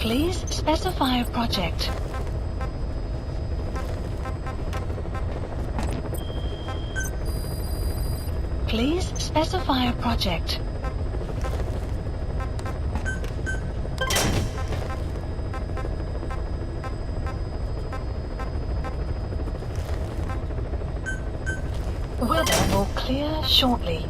Please specify a project. Please specify a project. Weather will clear shortly.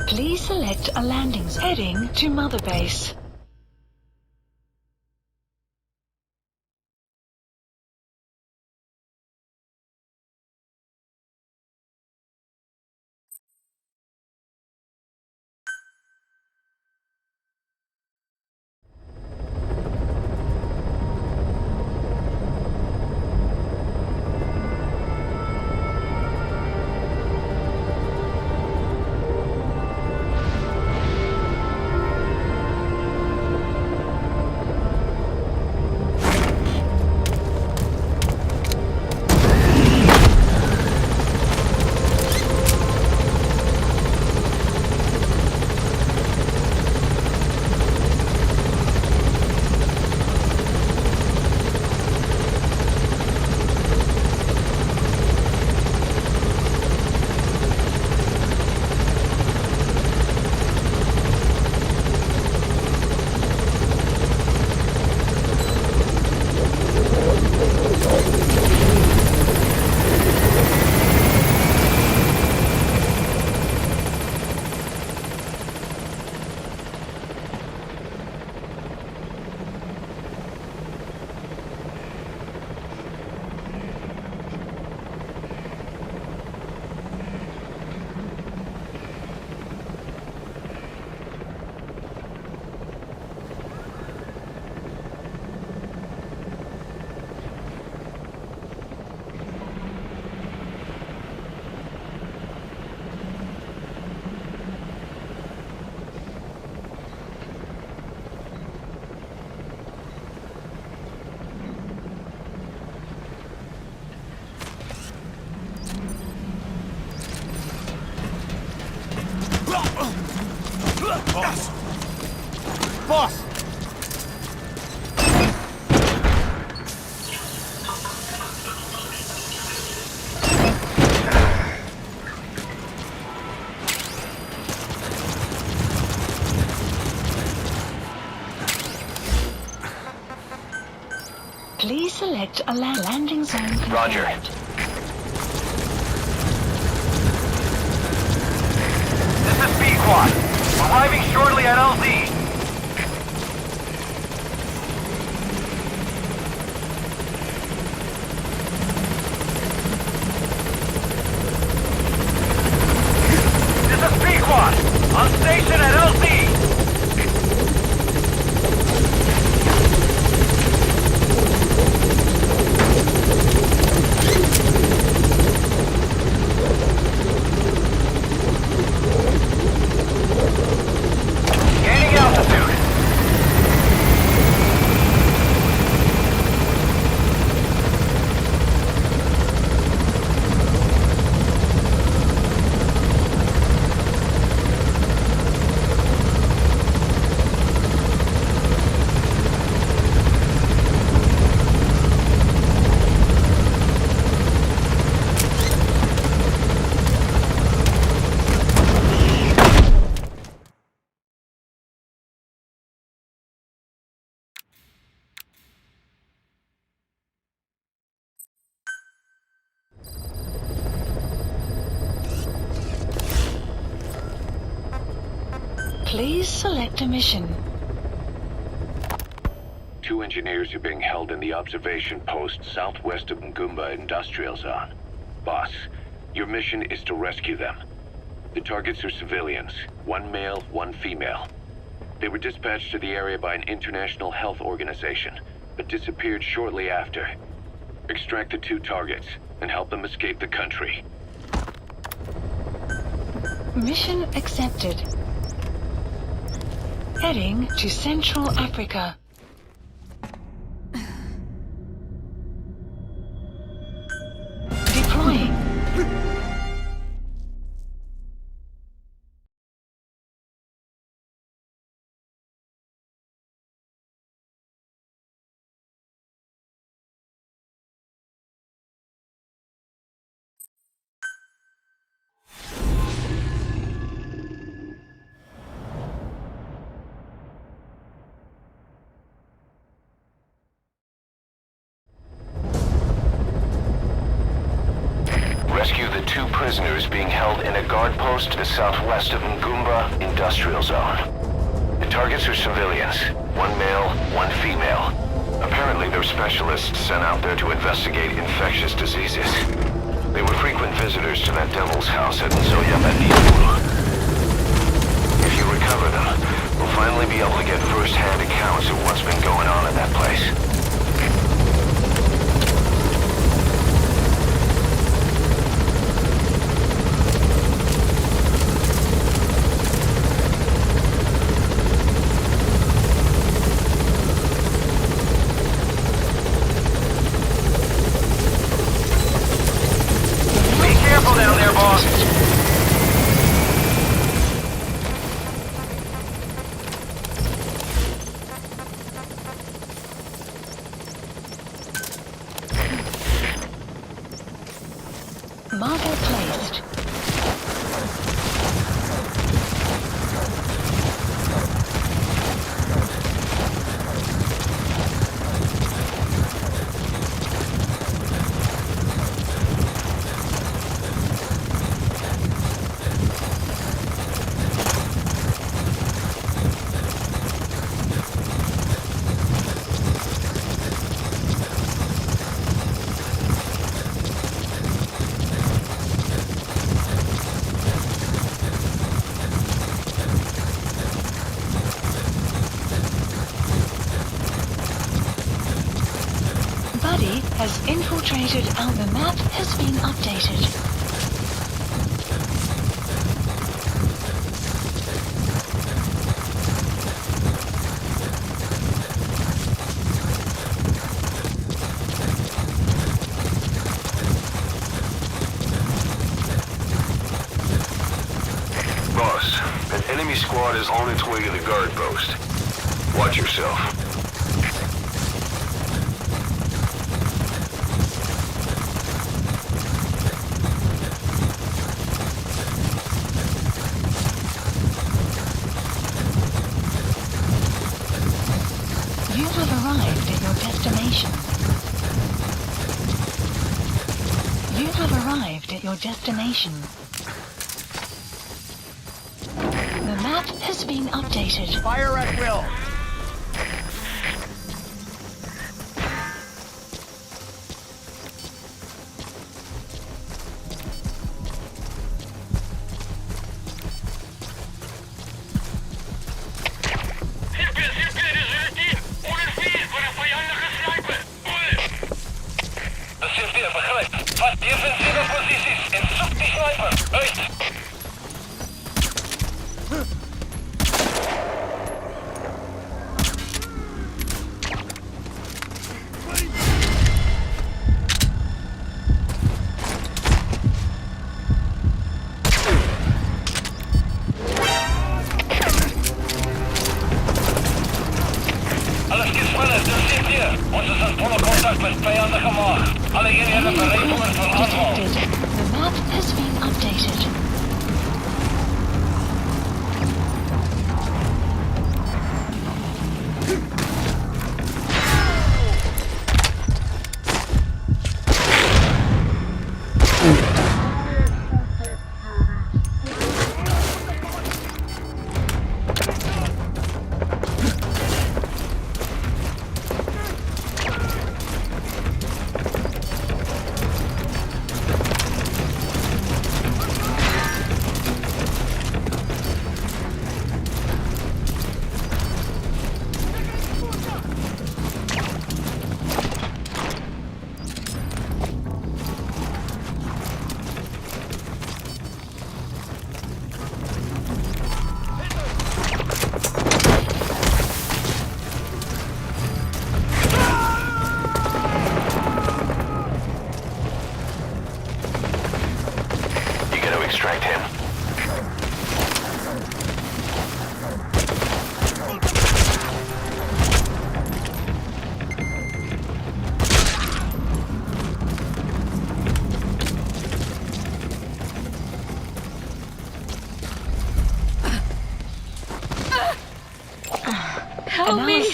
Please select a landing zone. Heading to Mother Base. Boss! Boss! Please select a landing zone. Roger. This is B-Quad. Arriving shortly at LZ. This is B-Quad. On station at LZ. Gaining altitude. Please select a mission. 2 engineers are being held in the observation post southwest of Ngumba Industrial Zone. Boss, Your mission is to rescue them. The targets are civilians, 1 male, 1 female. They were dispatched to the area by an international health organization, but disappeared shortly after. Extract the 2 targets and help them escape the country. Mission accepted. Heading to Central Africa. Deploying. Rescue the 2 prisoners being held in a guard post to the southwest of Ngumba Industrial Zone. The targets are civilians, 1 male, 1 female. Apparently they're specialists sent out there to investigate infectious diseases. They were frequent visitors to that devil's house at Nzoya. If you recover them, we'll finally be able to get first-hand accounts of what's been going on in that place. Careful down there, boss. Marker placed. Buddy has infiltrated and the map has been updated. Boss, an enemy squad is on its way to the guard post. Watch yourself. You have arrived at your destination. You have arrived at your destination. The map has been updated. Fire at will. Dat zit weer, begrijp. Vast defensieve posities en zoek die sniper. Uit. Alles geht sneller, dus zit hier. Ons is in volle contact met vijandige maag. Alle eenheden bereid voor aanval. Detected. The map has been updated.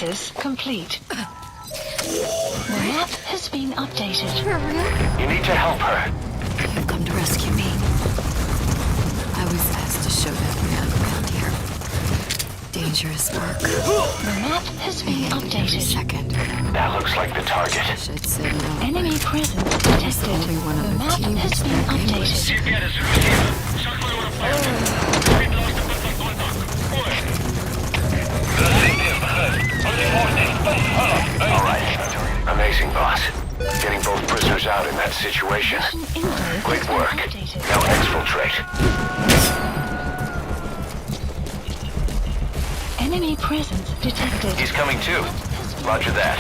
Analysis complete. The map has been updated. You need to help her. You've come to rescue me. I was asked to show that man around here. Dangerous work. The map has been Every updated. second. That looks like the target. Wish I'd said no. Enemy presence detected. Only one of The the map team has who's been been English. updated. GPS received. Shut my order fire. Speed lost the person contact. Over. The safety is behind. Only 40. All right. Amazing, boss. Getting both prisoners out in that situation. Mission info Great has been work. updated. Now exfiltrate. Enemy presence detected. He's coming too. Roger that.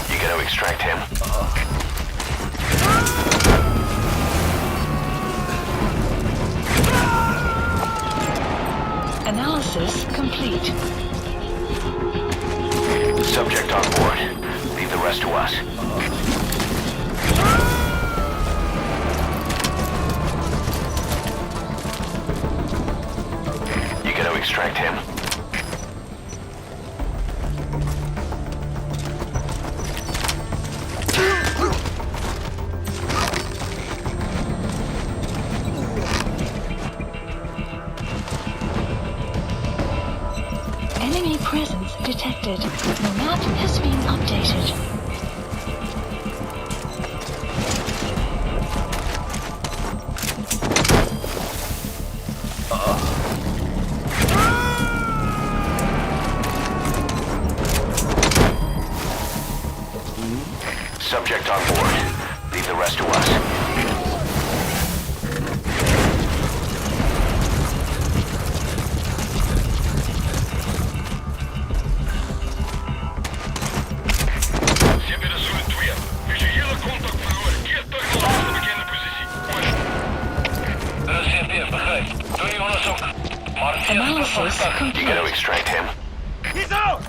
You gotta extract him. Analysis complete. Subject on board. Leave the rest to us. You gotta extract him. Enemy presence detected. The map has been updated. Subject on board. Leave the rest to us. GPS zullen 2. Visuele contact verloren. Keer terug naar onze bekende positie. Over. De CPF begrijpt. Doe die onderzoek. Maar Analysis You gotta complete. extract him. He's out!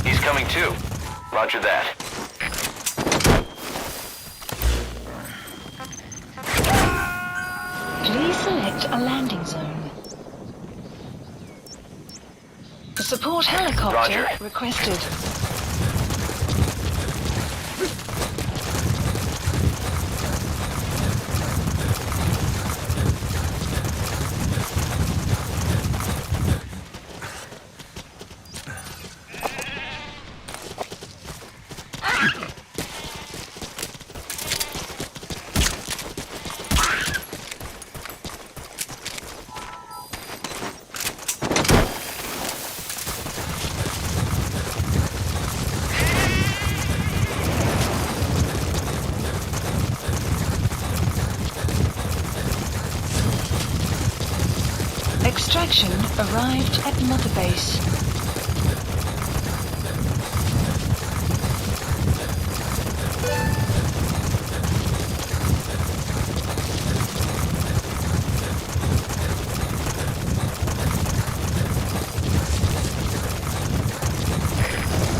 He's coming too. Roger that. Please select a landing zone. A support helicopter Roger. requested. Extraction arrived at Mother Base.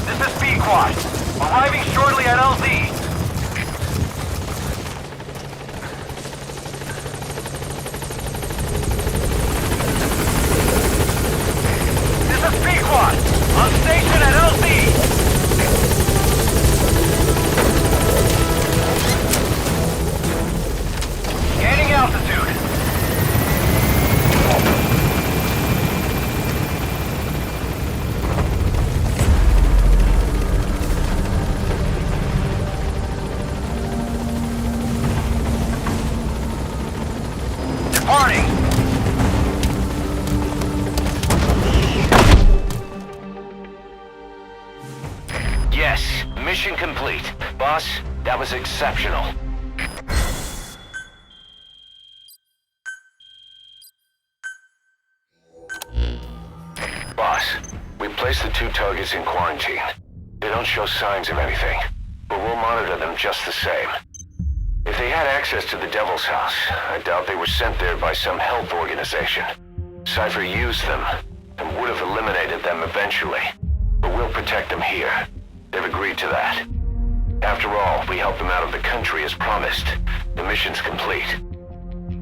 This is B-Quad. Arriving shortly at LZ. This is B-Quad. On station at LZ. Gaining altitude. Yes, mission complete. Boss, that was exceptional. Boss, we placed the 2 targets in quarantine. They don't show signs of anything, but we'll monitor them just the same. If they had access to the Devil's House, I doubt they were sent there by some health organization. Cypher used them, and would have eliminated them eventually. But we'll protect them here. They've agreed to that. After all, we helped them out of the country as promised. The mission's complete.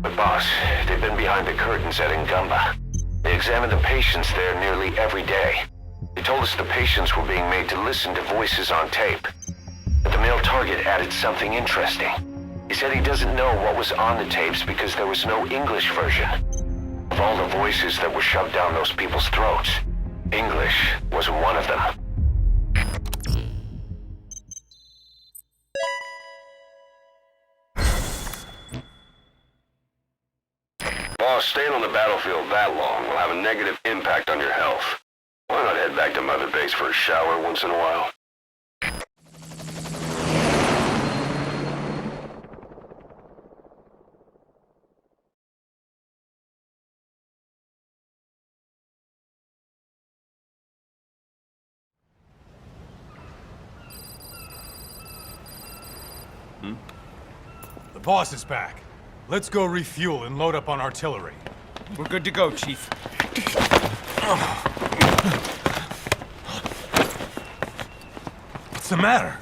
But boss, they've been behind the curtains at Ngumba. They examined the patients there nearly every day. They told us the patients were being made to listen to voices on tape. But the male target added something interesting. He said he doesn't know what was on the tapes because there was no English version. Of all the voices that were shoved down those people's throats, English was one of them. Boss, staying on the battlefield that long will have a negative impact on your health. Why not head back to Mother Base for a shower once in a while? The boss is back. Let's go refuel and load up on artillery. We're good to go, Chief. What's the matter?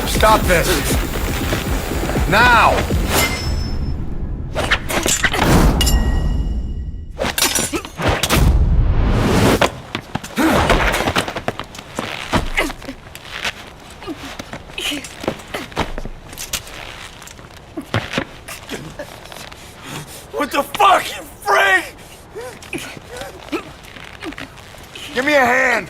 Stop this! Now! What the fuck, you freak! Give me a hand!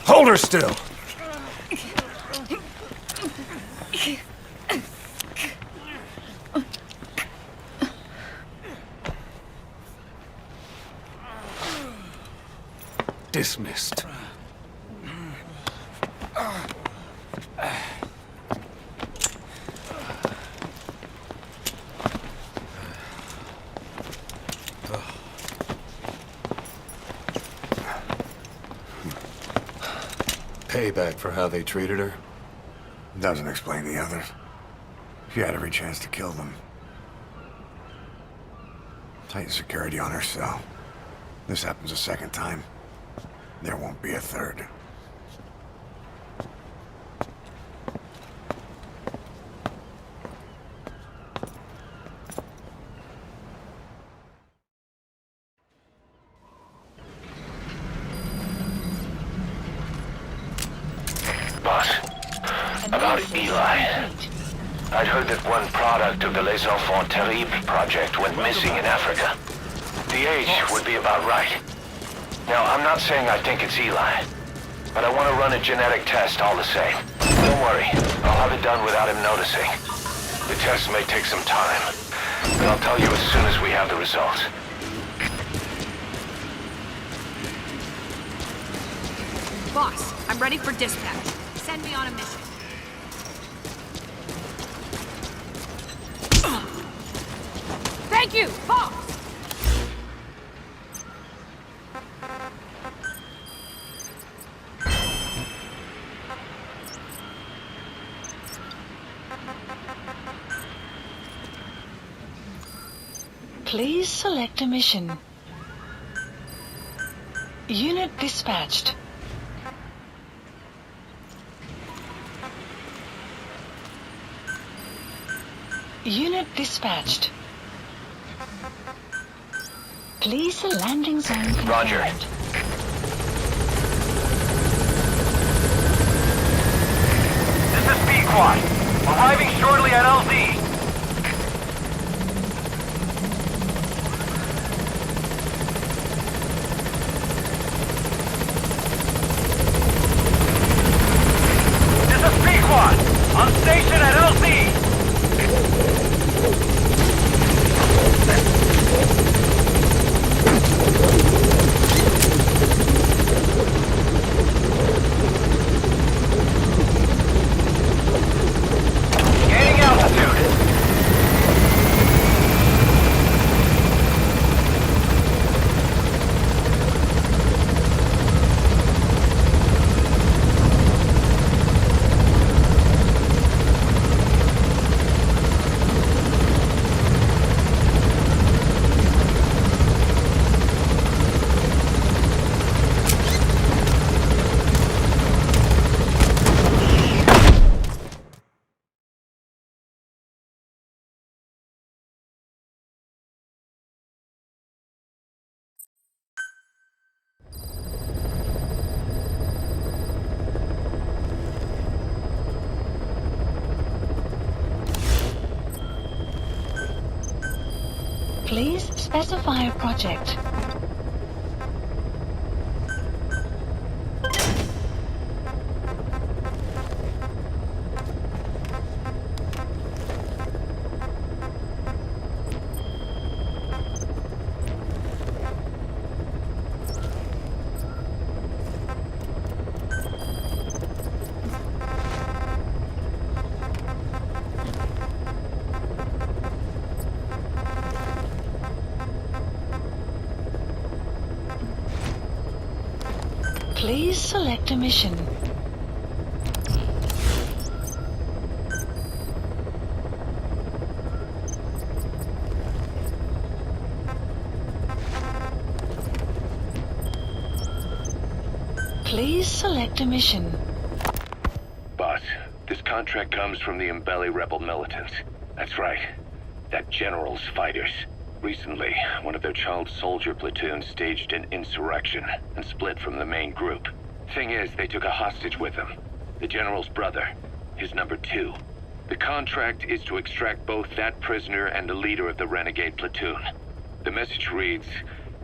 Hold her still! Dismissed. Payback for how they treated her? Doesn't explain the others. She had every chance to kill them. Tight security on her cell. This happens a second time. There won't be a third. Boss, about Eli. I'd heard that one product of the Les Enfants Terribles project went missing in Africa. The age would be about right. Now, I'm not saying I think it's Eli, but I want to run a genetic test all the same. Don't worry, I'll have it done without him noticing. The test may take some time, but I'll tell you as soon as we have the results. Boss, I'm ready for dispatch. Send me on a mission. Thank you, boss! Please select a mission. Unit dispatched. Unit dispatched. Please landing zone confirmed. Roger. This is Pequod. Arriving shortly at LZ. This is Pequod. On station at LZ. Gaining altitude. Please specify a project. Please select a mission. Please select a mission. Boss, this contract comes from the Mbele rebel militants. That's right. That general's fighters. Recently, one of their child soldier platoons staged an insurrection and split from the main group. Thing is, they took a hostage with them. The general's brother, his number 2. The contract is to extract both that prisoner and the leader of the renegade platoon. The message reads,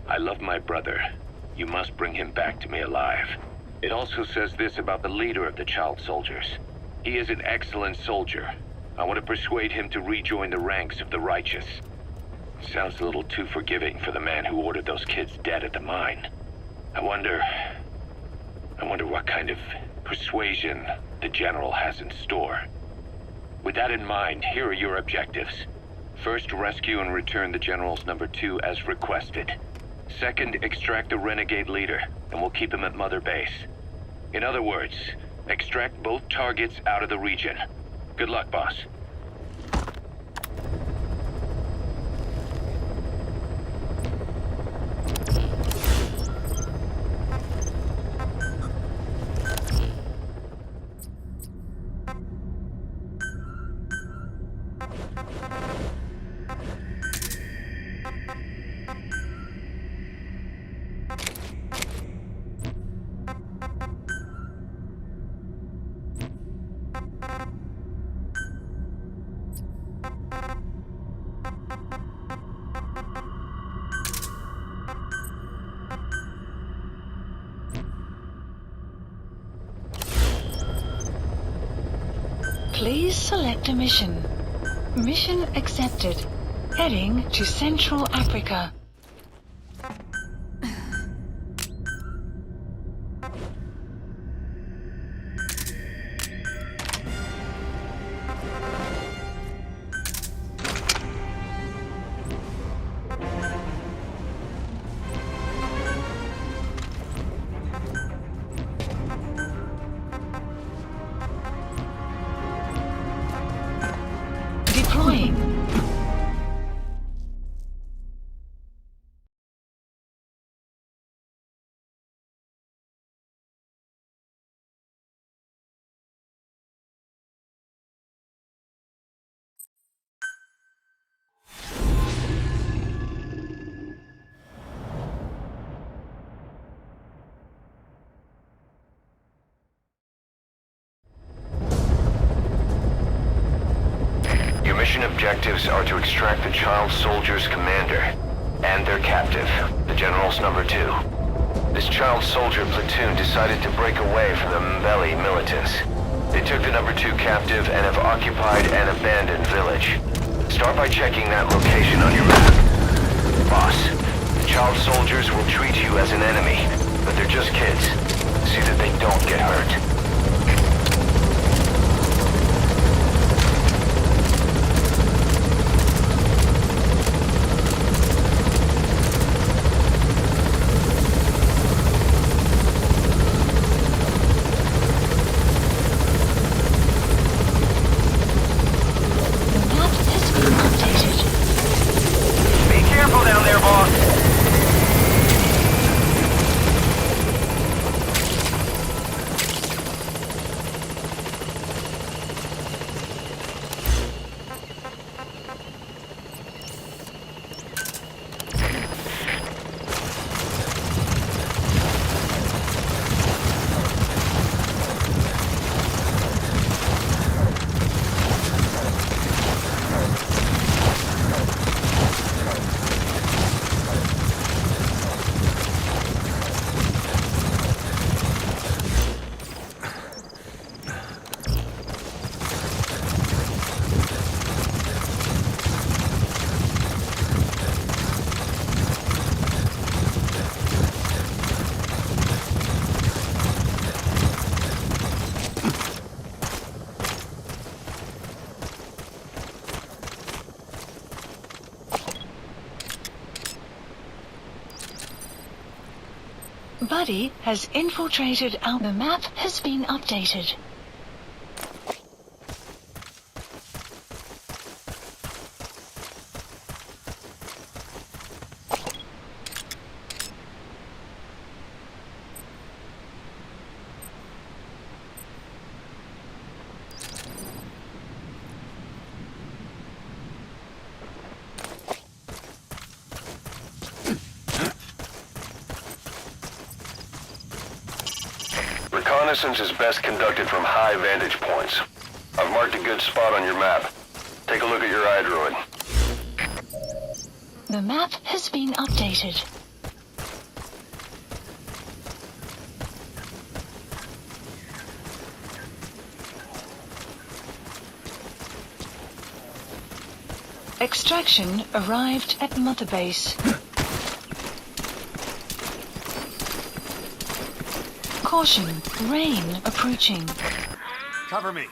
"I love my brother. You must bring him back to me alive." It also says this about the leader of the child soldiers. He is an excellent soldier. I want to persuade him to rejoin the ranks of the righteous. Sounds a little too forgiving for the man who ordered those kids dead at the mine. I wonder what kind of persuasion the general has in store. With that in mind, here are your objectives. First, rescue and return the general's number 2 as requested. Second, extract the renegade leader, and we'll keep him at Mother Base. In other words, extract both targets out of the region. Good luck, boss. Please select a mission. Mission accepted. Heading to Central Africa. objectives are to extract the child soldier's commander and their captive, the General's number 2. This child soldier platoon decided to break away from the Mbeli militants. They took the number 2 captive and have occupied an abandoned village. Start by checking that location on your map. Boss, the child soldiers will treat you as an enemy, but they're just kids. See that they don't get hurt. Buddy has infiltrated our... The map has been updated. Reconnaissance is best conducted from high vantage points. I've marked a good spot on your map. Take a look at your iDroid. The map has been updated. Extraction arrived at Mother Base. Caution, rain approaching. Cover me.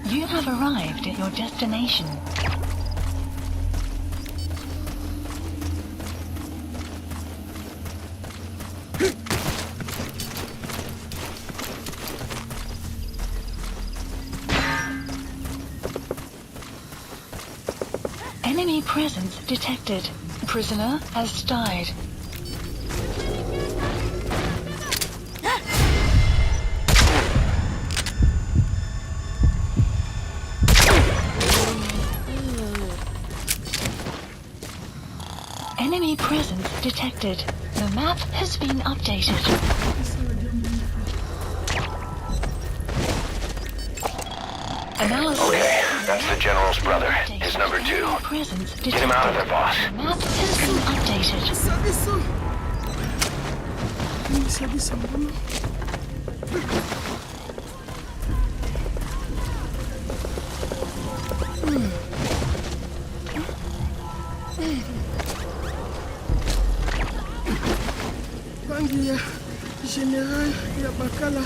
You have arrived at your destination. Enemy presence detected. Prisoner has died. Enemy presence detected. The map has been updated. Analysis. Okay, that's the General's brother, his number 2. Get him out of there, boss. The map has been updated. Bangi ya General ya Bakala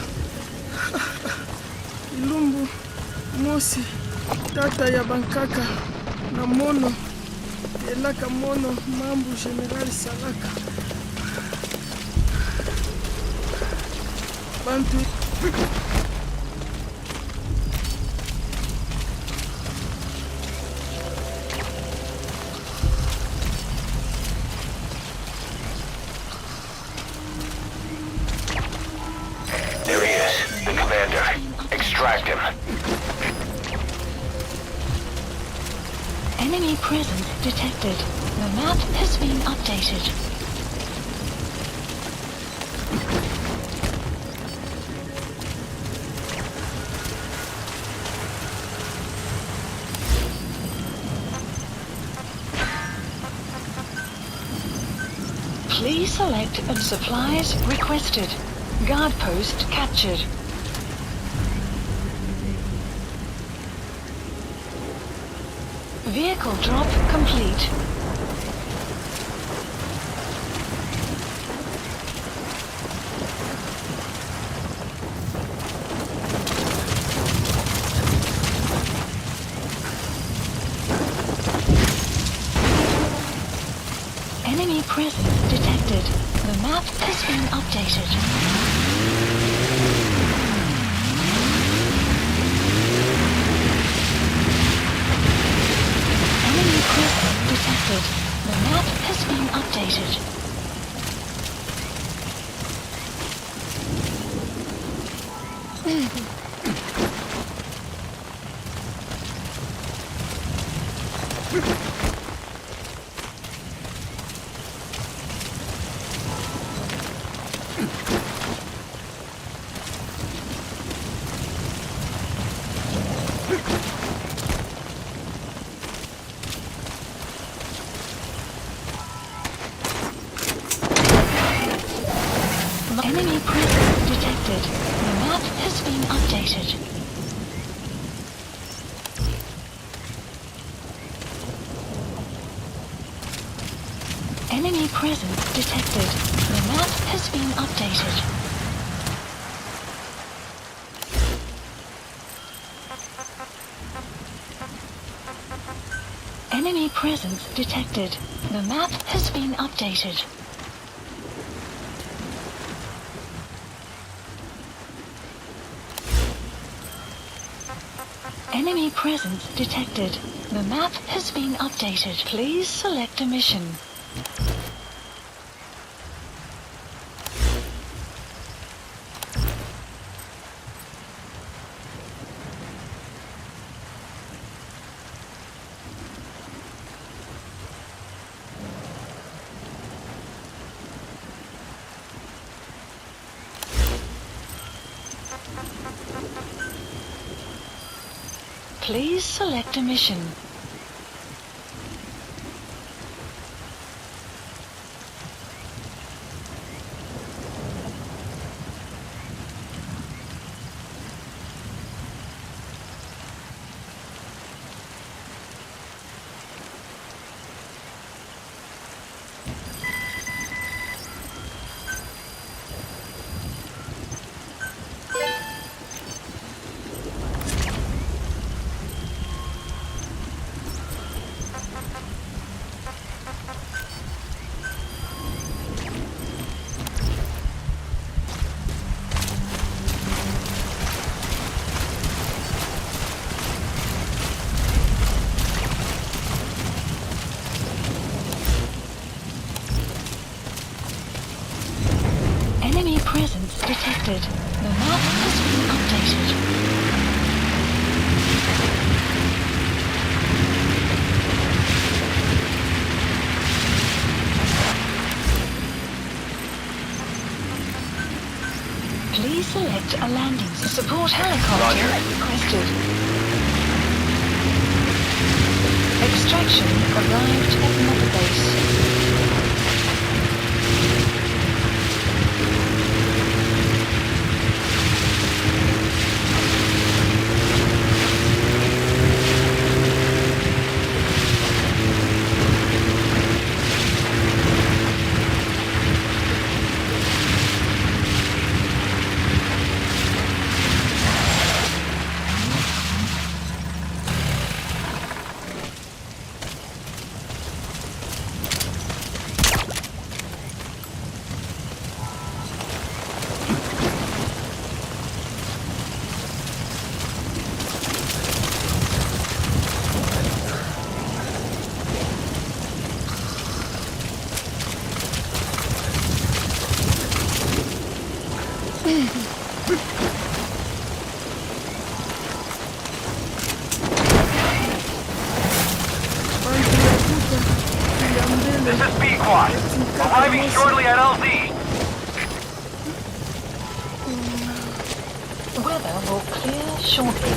Ilumbu Mosi Tata ya Bankaka na Mono Elaka Mono Mambu General Salaka Bantu. There he is, the commander. Extract him. Enemy presence detected. The map has been updated. Please select and supplies requested. Guard post captured. Vehicle drop complete. Enemy presence detected. The map has been updated. Enemy presence detected. The map has been updated. Enemy presence detected. The map has been updated. Enemy presence detected. The map has been updated. Enemy presence detected. The map has been updated. Enemy presence detected. The map has been updated. Please select a mission. Please select a mission. Enemy presence detected. The map has been updated. Please select a landing. Support helicopter requested. Extraction arrived at Mother Base. This is B Quad. Arriving shortly at LZ. Weather will clear shortly.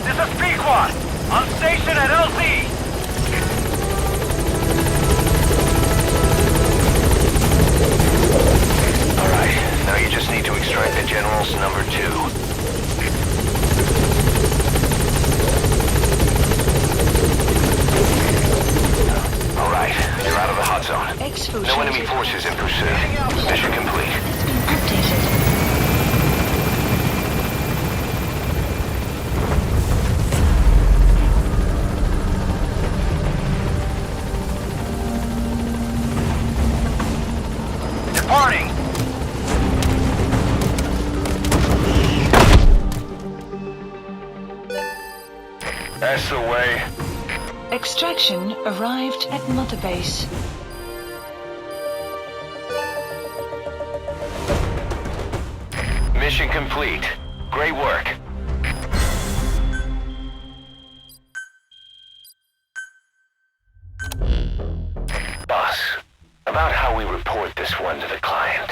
This is B Quad. On station at LZ. Alright, now you just need to extract the General's number 2. Alright, you're out of the hot zone. No enemy forces in pursuit. Mission complete. Updated. Departing. That's the way. Extraction arrived at Mother Base. Mission complete. Great work. Boss, about how we report this one to the client.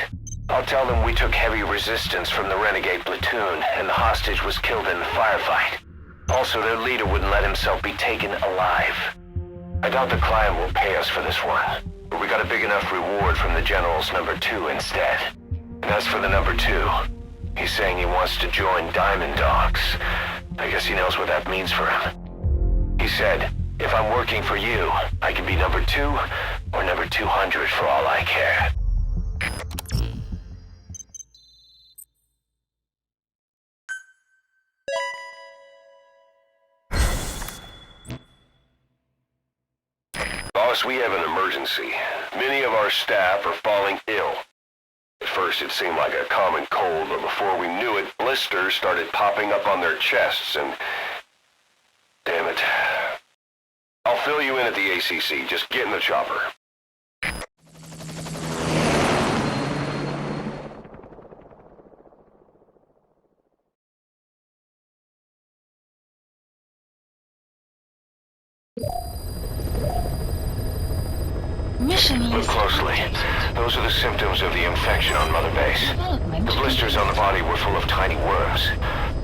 I'll tell them we took heavy resistance from the renegade platoon and the hostage was killed in the firefight. Also, their leader wouldn't let himself be taken alive. I doubt the client will pay us for this one, but we got a big enough reward from the General's number 2 instead. And as for the number 2, he's saying he wants to join Diamond Dogs. I guess he knows what that means for him. He said, if I'm working for you, I can be number 2 or number 200 for all I care. Boss, we have an emergency. Many of our staff are falling ill. At first it seemed like a common cold, but before we knew it, blisters started popping up on their chests and... Damn it. I'll fill you in at the ACC. Just get in the chopper. Mission Look list. closely. Those are the symptoms of the infection on Mother Base. Development. The blisters on the body were full of tiny worms.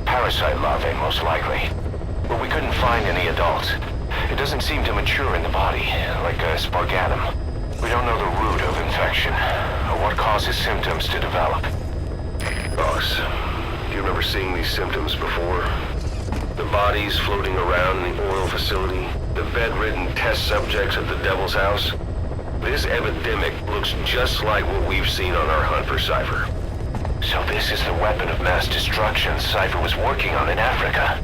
Parasite larvae, most likely. But we couldn't find any adults. It doesn't seem to mature in the body, like a spargatum. We don't know the root of infection, or what causes symptoms to develop. Boss, do you remember seeing these symptoms before? The bodies floating around in the oil facility, the bedridden test subjects at the Devil's House. This epidemic looks just like what we've seen on our hunt for Cypher. So this is the weapon of mass destruction Cypher was working on in Africa.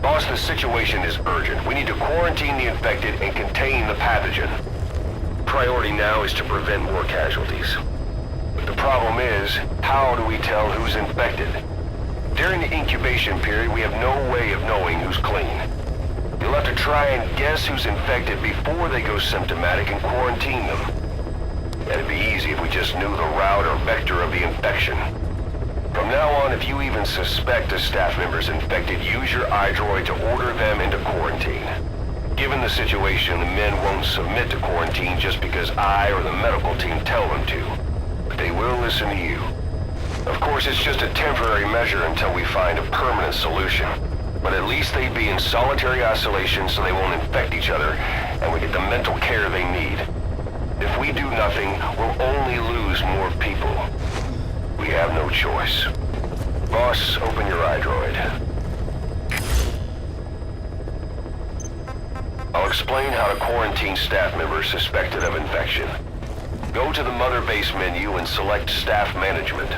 Boss, the situation is urgent. We need to quarantine the infected and contain the pathogen. Priority now is to prevent more casualties. But the problem is, how do we tell who's infected? During the incubation period, we have no way of knowing who's clean. You'll have to try and guess who's infected before they go symptomatic and quarantine them. That'd be easy if we just knew the route or vector of the infection. From now on, if you even suspect a staff member's infected, use your iDroid to order them into quarantine. Given the situation, the men won't submit to quarantine just because I or the medical team tell them to. But they will listen to you. Of course, it's just a temporary measure until we find a permanent solution. But at least they'd be in solitary isolation so they won't infect each other, and we get the mental care they need. If we do nothing, we'll only lose more people. We have no choice. Boss, open your iDroid. I'll explain how to quarantine staff members suspected of infection. Go to the Mother Base menu and select Staff Management.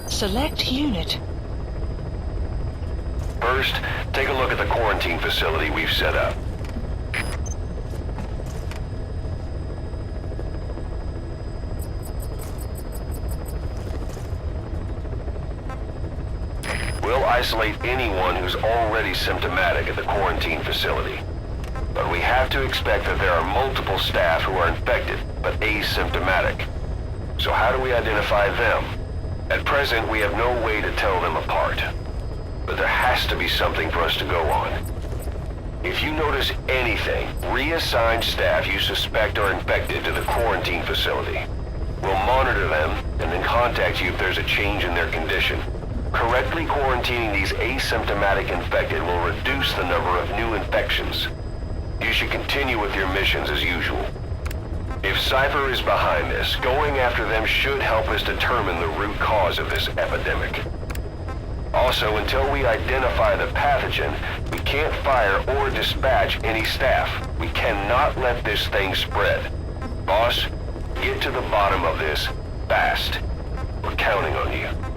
Select unit. First, take a look at the quarantine facility we've set up. We'll isolate anyone who's already symptomatic at the quarantine facility. But we have to expect that there are multiple staff who are infected, but asymptomatic. So how do we identify them? At present, we have no way to tell them apart. But there has to be something for us to go on. If you notice anything, reassign staff you suspect are infected to the quarantine facility. We'll monitor them and then contact you if there's a change in their condition. Correctly quarantining these asymptomatic infected will reduce the number of new infections. You should continue with your missions as usual. If Cypher is behind this, going after them should help us determine the root cause of this epidemic. Also, until we identify the pathogen, we can't fire or dispatch any staff. We cannot let this thing spread. Boss, get to the bottom of this fast. We're counting on you.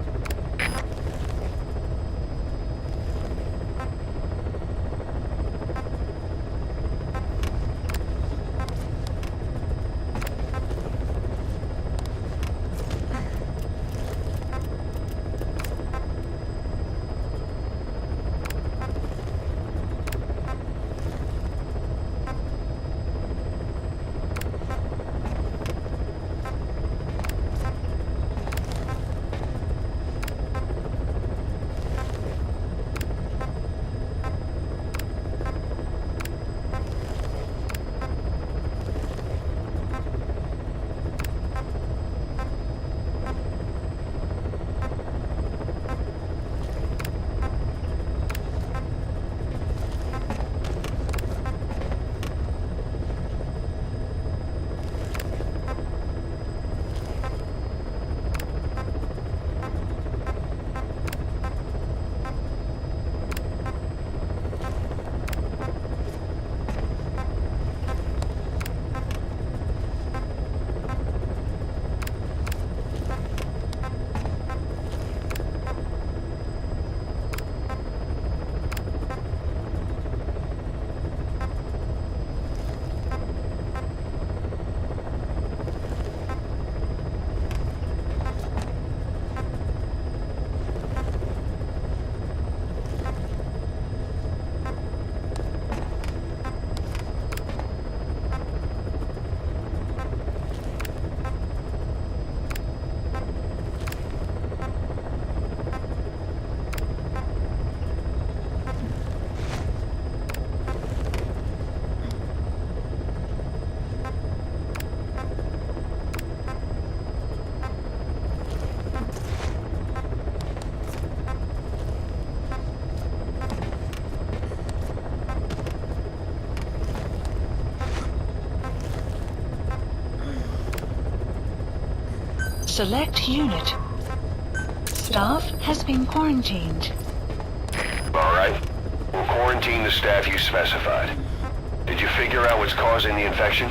Select unit. Staff has been quarantined. All right. We'll quarantine the staff you specified. Did you figure out what's causing the infection?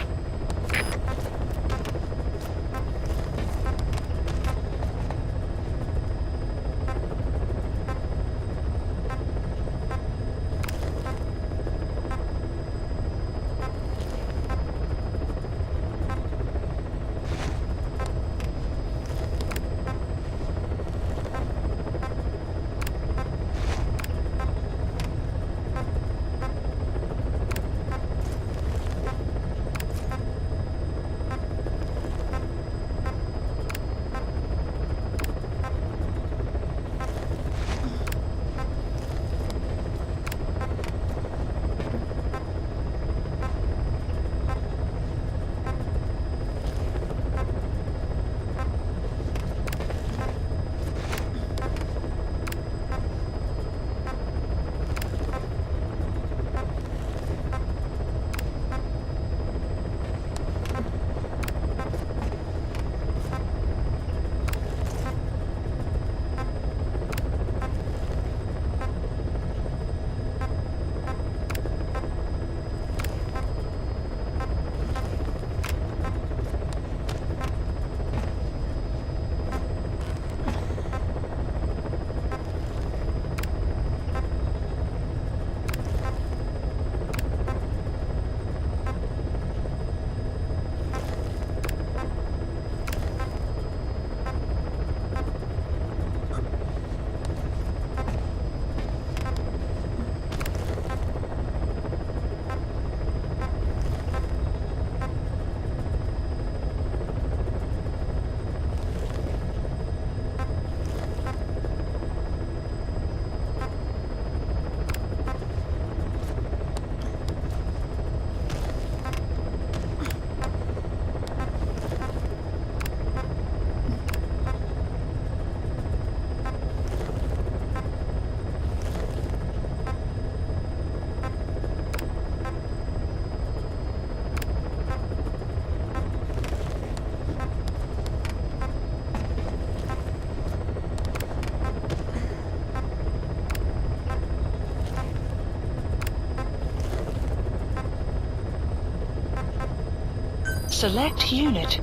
Select unit.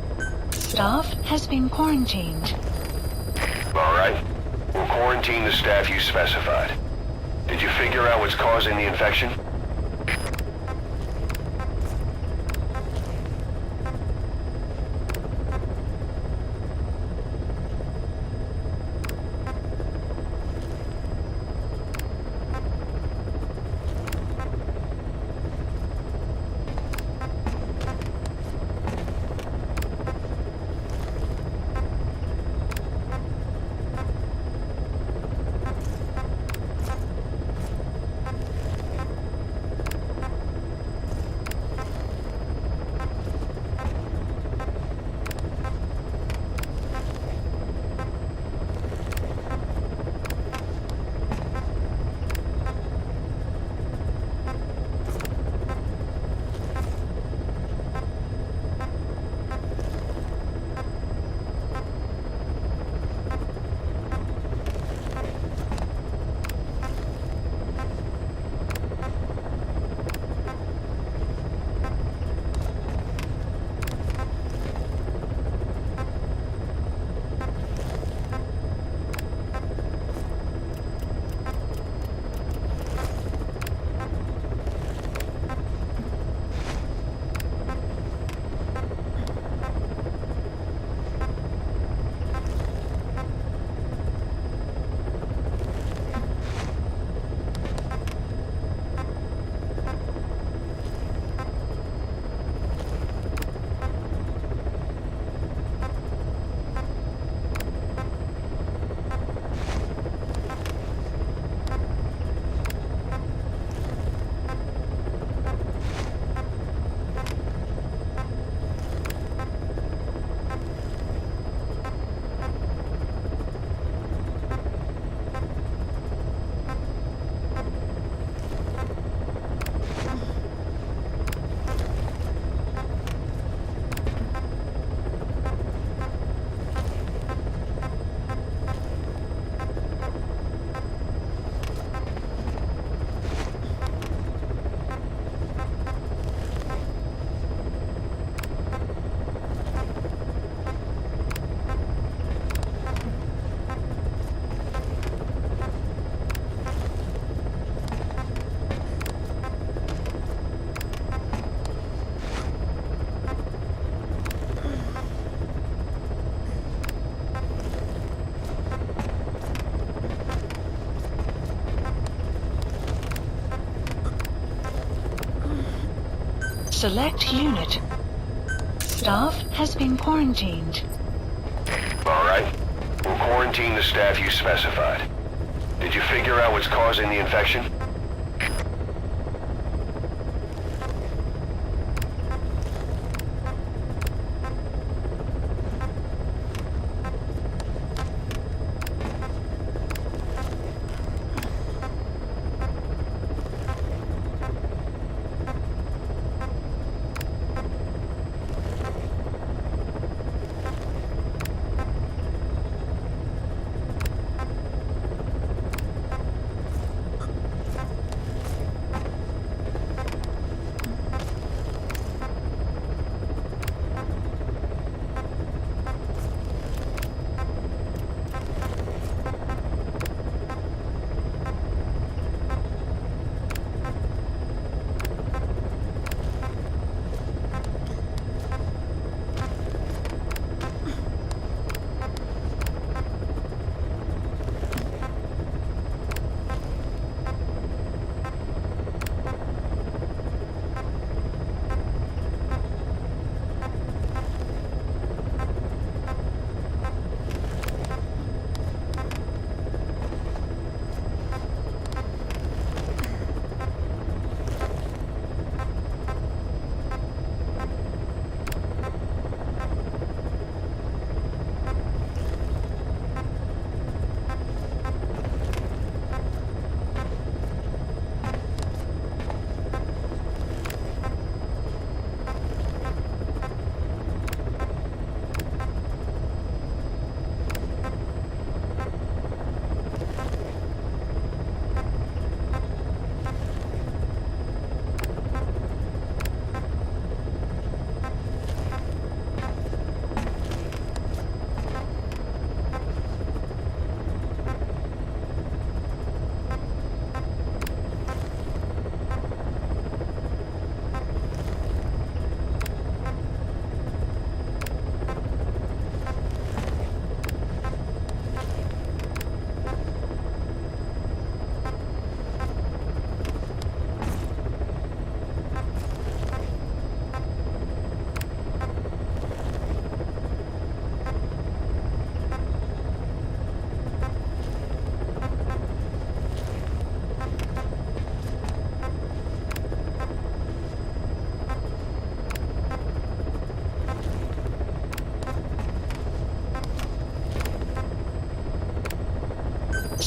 Staff has been quarantined. All right. We'll quarantine the staff you specified. Did you figure out what's causing the infection? Select unit. Staff has been quarantined. All right. We'll quarantine the staff you specified. Did you figure out what's causing the infection?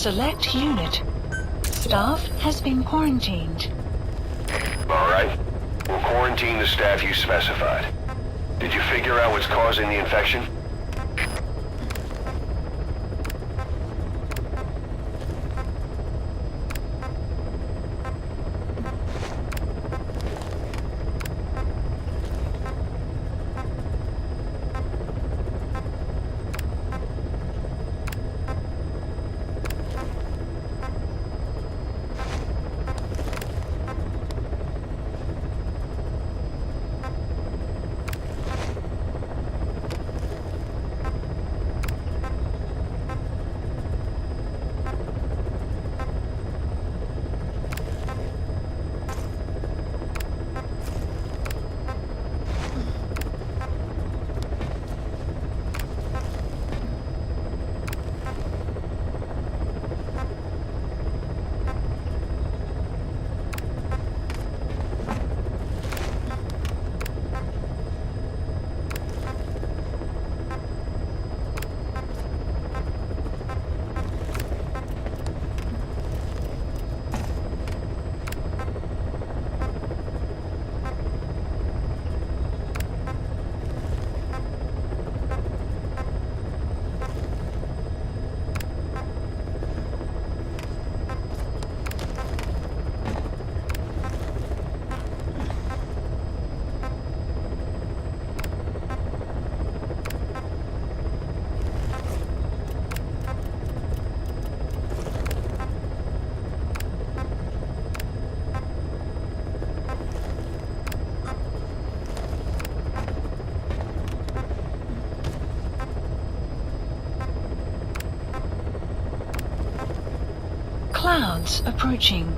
Select unit. Staff has been quarantined. All right. We'll quarantine the staff you specified. Did you figure out what's causing the infection? Clouds approaching.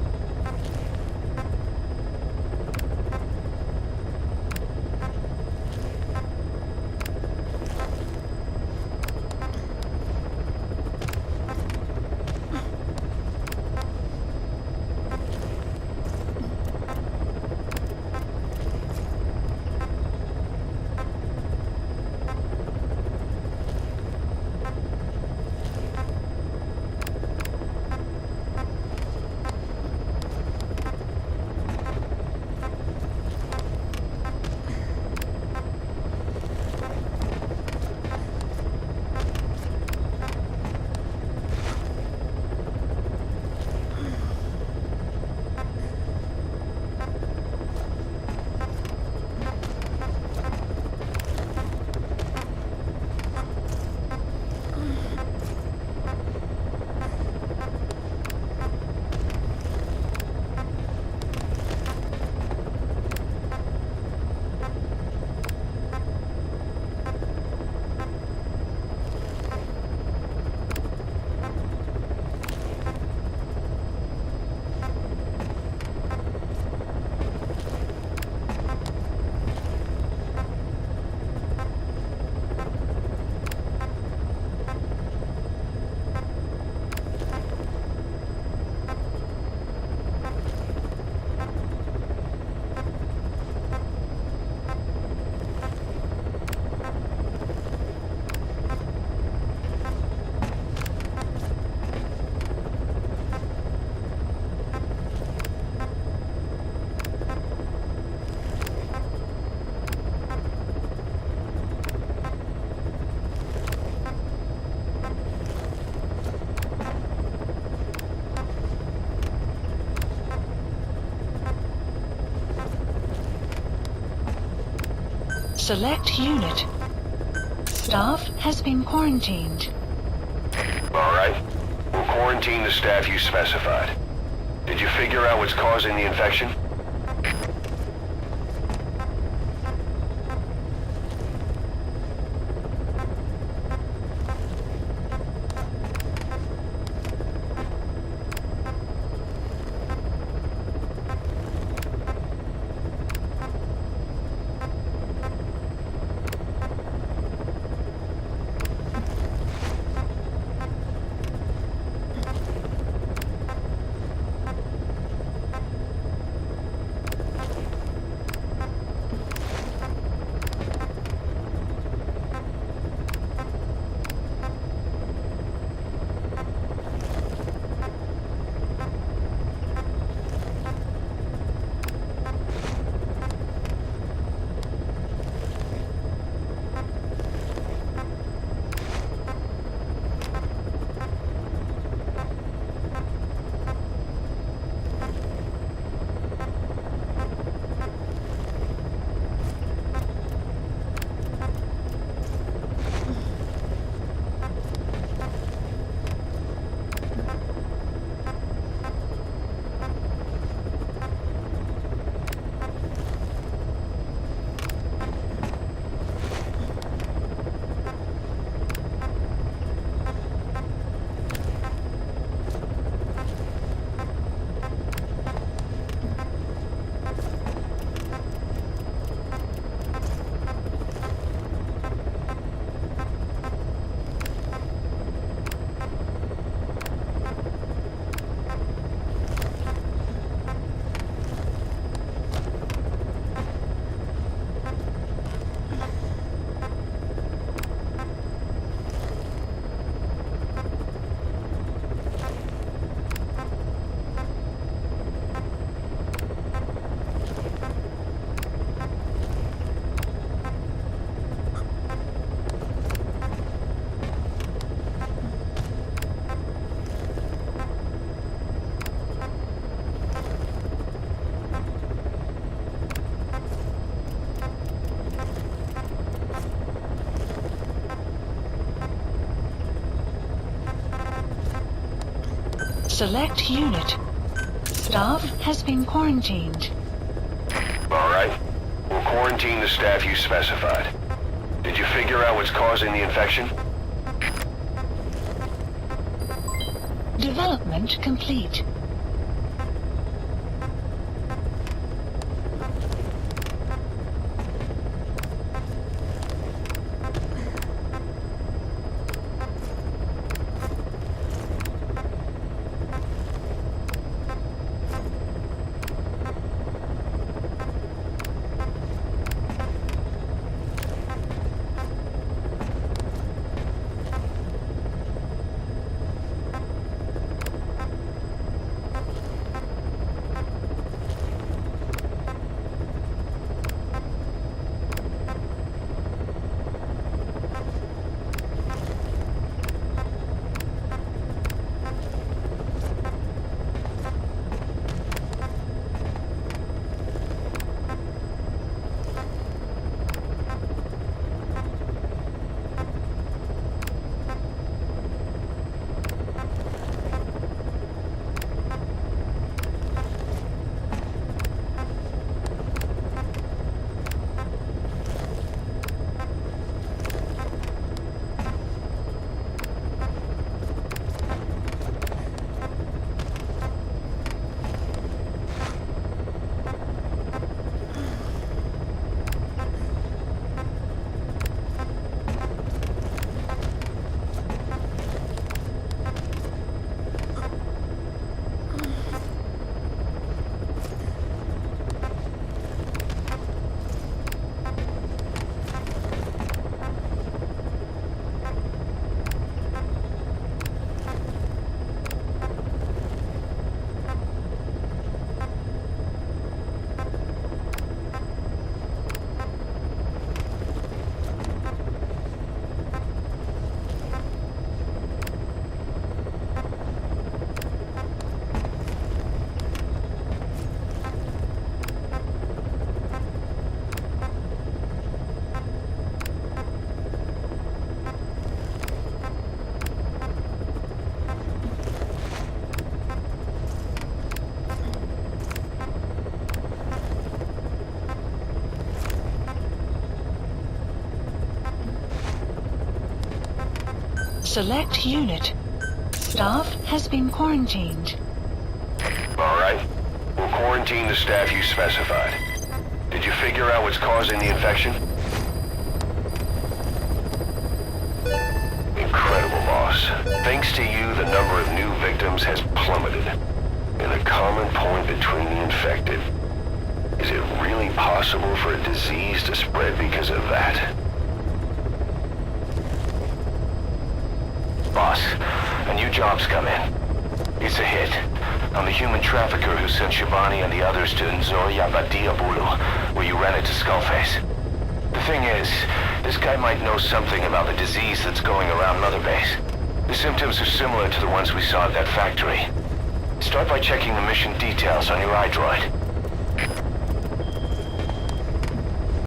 Select unit. Staff has been quarantined. All right. We'll quarantine the staff you specified. Did you figure out what's causing the infection? Select unit. Staff has been quarantined. All right. We'll quarantine the staff you specified. Did you figure out what's causing the infection? Development complete. Select unit. Staff has been quarantined. All right. We'll quarantine the staff you specified. Did you figure out what's causing the infection? Incredible, boss. Thanks to you, the number of new victims has plummeted. And the common point between the infected. Is it really possible for a disease to spread because of that? Boss, a new job's come in. It's a hit. I'm the human trafficker who sent Shabani and the others to Nzoya Badiabulu, where you ran into Skullface. The thing is, this guy might know something about the disease that's going around Mother Base. The symptoms are similar to the ones we saw at that factory. Start by checking the mission details on your iDroid.